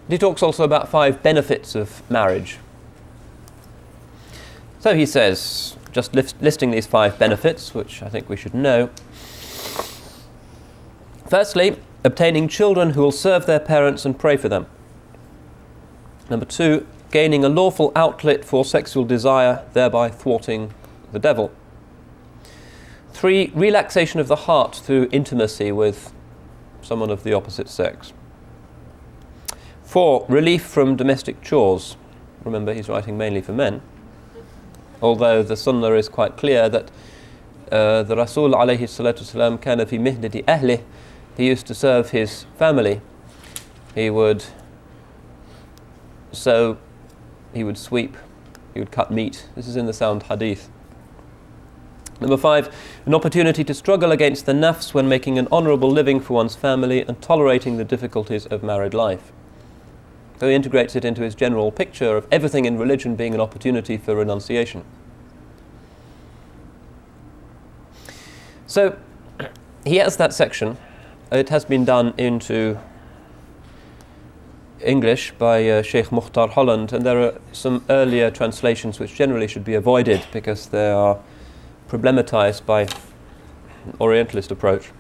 He talks also about 5 benefits of marriage. So he says, just listing these 5 benefits, which I think we should know. Firstly, obtaining children who will serve their parents and pray for them. Number 2, gaining a lawful outlet for sexual desire, thereby thwarting the devil. 3, relaxation of the heart through intimacy with someone of the opposite sex. 4, relief from domestic chores. Remember, he's writing mainly for men. Although the sunnah is quite clear that the Rasul alayhi salatu wasalam kana fi mihnati ahlih, he used to serve his family. He would sew, he would sweep, he would cut meat. This is in the sound hadith. Number 5, an opportunity to struggle against the nafs when making an honourable living for one's family and tolerating the difficulties of married life. So he integrates it into his general picture of everything in religion being an opportunity for renunciation. So he has that section. It has been done into English by Sheikh Mukhtar Holland, and there are some earlier translations which generally should be avoided because they are problematized by an Orientalist approach.